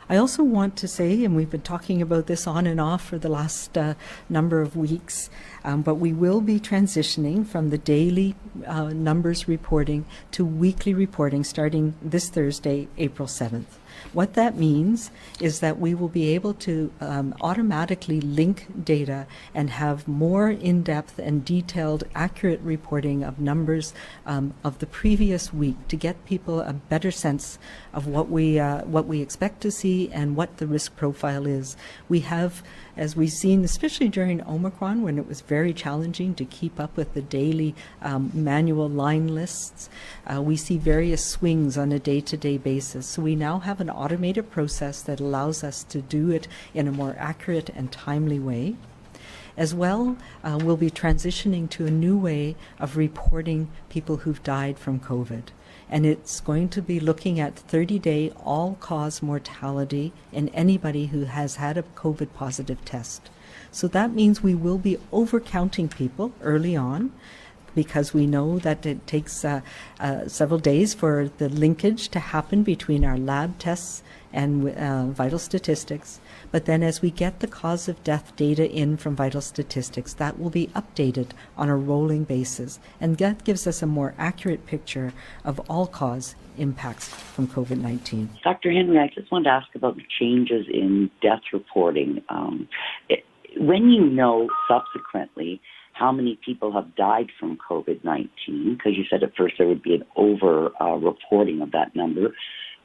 I also want to say, and we've been talking about this on and off for the last number of weeks, but we will be transitioning from the daily numbers reporting to weekly reporting starting this Thursday, April 7th. What that means is that we will be able to automatically link data and have more in-depth and detailed, accurate reporting of numbers of the previous week to get people a better sense of what we expect to see and what the risk profile is. We have, as we've seen, especially during Omicron, when it was very challenging to keep up with the daily manual line lists, we see various swings on a day-to-day basis. So we now have an automated process that allows us to do it in a more accurate and timely way. As well, we'll be transitioning to a new way of reporting people who've died from COVID. And it's going to be looking at 30-day all-cause mortality in anybody who has had a COVID positive test. So that means we will be overcounting people early on, because we know that it takes several days for the linkage to happen between our lab tests and vital statistics. But then as we get the cause of death data in from vital statistics, that will be updated on a rolling basis. And that gives us a more accurate picture of all-cause impacts from COVID-19. Dr. Henry, I just wanted to ask about the changes in death reporting. When you know subsequently how many people have died from COVID-19, because you said at first there would be an over-reporting of that number,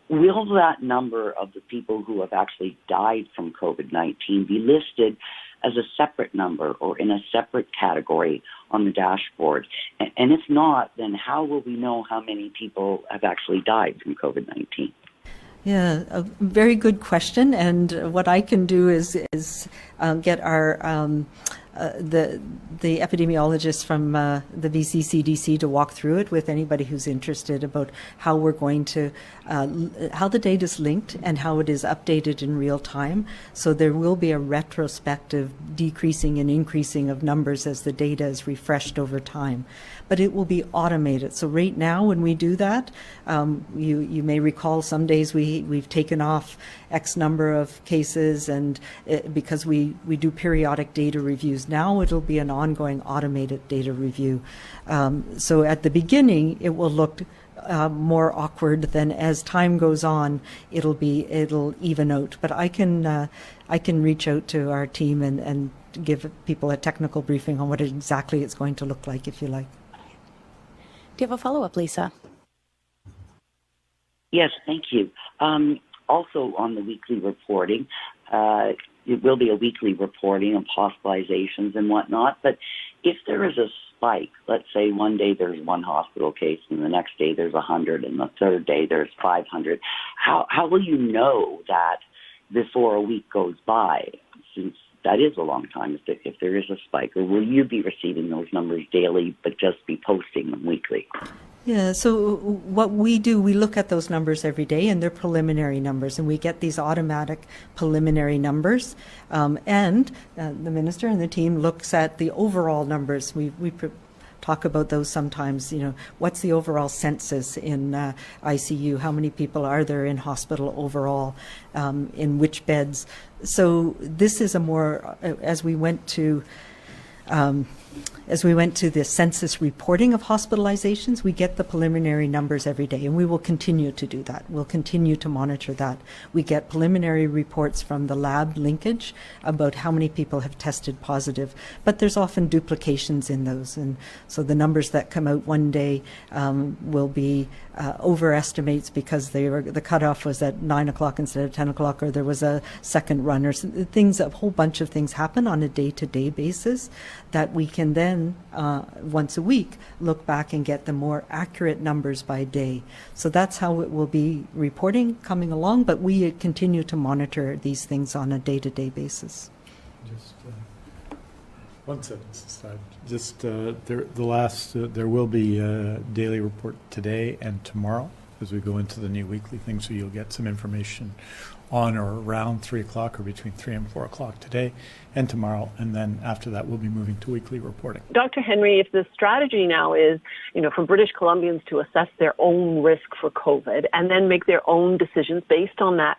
will that number of the people who have actually died from COVID-19 be listed as a separate number or in a separate category on the dashboard? And if not, then how will we know how many people have actually died from COVID-19? Yeah, a very good question. And what I can do is get our the epidemiologists from the BC CDC to walk through it with anybody who's interested about how we're going to, how the data is linked and how it is updated in real time. So there will be a retrospective decreasing and increasing of numbers as the data is refreshed over time. But it will be automated. So right now when we do that, you may recall some days we've taken off X number of cases and because we do periodic data reviews. Now it'll be an ongoing automated data review. So at the beginning, it will look more awkward. Then as time goes on, it'll even out. But I can reach out to our team and give people a technical briefing on what exactly it's going to look like, if you like. Do you have a follow-up, Lisa? Yes, thank you. Also on the weekly reporting, it will be a weekly reporting of hospitalizations and whatnot, but if there is a spike, let's say one day there's one hospital case and the next day there's 100 and the third day there's 500, how will you know that before a week goes by, since that is a long time if there is a spike? Or will you be receiving those numbers daily but just be posting them weekly? Yeah, so what we do, we look at those numbers every day, and they're preliminary numbers, and we get these automatic preliminary numbers. And the minister and the team looks at the overall numbers. We talk about those sometimes, what's the overall census in ICU? How many people are there in hospital overall? In which beds? So this is a more, as we went to the census reporting of hospitalizations, we get the preliminary numbers every day, and we will continue to do that. We'll continue to monitor that. We get preliminary reports from the lab linkage about how many people have tested positive, but there's often duplications in those, and so the numbers that come out one day will be overestimates because the cutoff was at 9 o'clock instead of 10 o'clock, or there was a second run, or a whole bunch of things happen on a day-to-day basis that we can then once a week look back and get the more accurate numbers by day. So that's how it will be reporting coming along, but we continue to monitor these things on a day-to-day basis. Just one sentence aside. Just there will be a daily report today and tomorrow as we go into the new weekly thing, so you'll get some information on or around 3 o'clock or between 3 and 4 o'clock today and tomorrow, and then after that we'll be moving to weekly reporting. Dr. Henry, if the strategy now is, for British Columbians to assess their own risk for COVID and then make their own decisions based on that,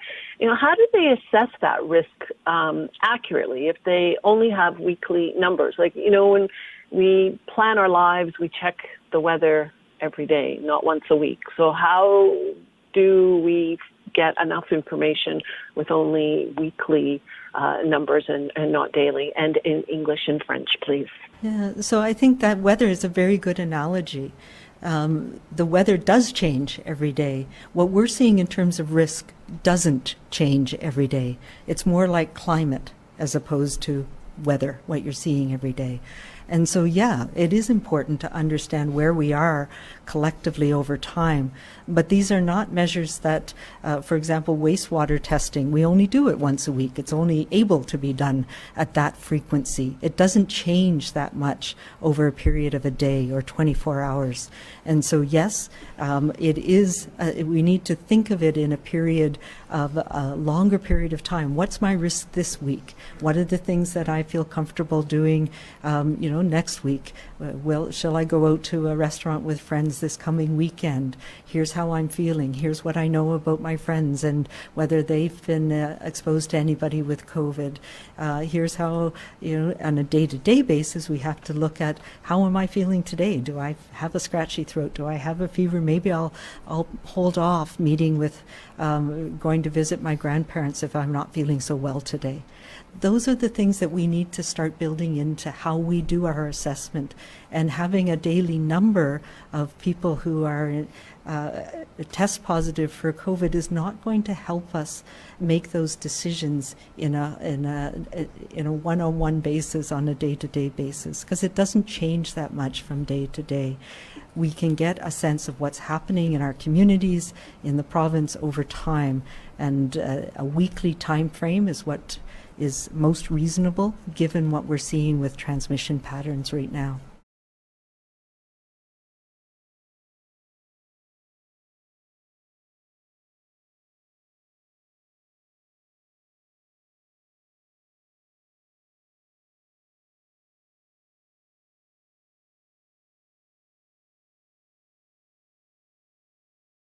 how do they assess that risk accurately if they only have weekly numbers? Like, when we plan our lives, we check the weather every day, not once a week. So how do we get enough information with only weekly numbers and not daily? And in English and French, please. Yeah, so I think that weather is a very good analogy. The weather does change every day. What we're seeing in terms of risk doesn't change every day. It's more like climate as opposed to weather, what you're seeing every day. And so, yeah, it is important to understand where we are collectively over time. But these are not measures that, for example, wastewater testing, we only do it once a week. It's only able to be done at that frequency. It doesn't change that much over a period of a day or 24 hours. And so, yes, it is, we need to think of it in a period of a longer period of time. What's my risk this week? What are the things that I feel comfortable doing, next week? Shall I go out to a restaurant with friends this coming weekend? Here's how I'm feeling. Here's what I know about my friends and whether they've been exposed to anybody with COVID. Here's how, on a day-to-day basis, we have to look at how am I feeling today? Do I have a scratchy throat? Do I have a fever? Maybe I'll hold off meeting with, going to visit my grandparents if I'm not feeling so well today. Those are the things that we need to start building into how we do our assessment, and having a daily number of people who are test positive for COVID is not going to help us make those decisions in a one-on-one basis, on a day-to-day basis, because it doesn't change that much from day to day. We can get a sense of what's happening in our communities, in the province over time, and a weekly time frame is what is most reasonable given what we're seeing with transmission patterns right now.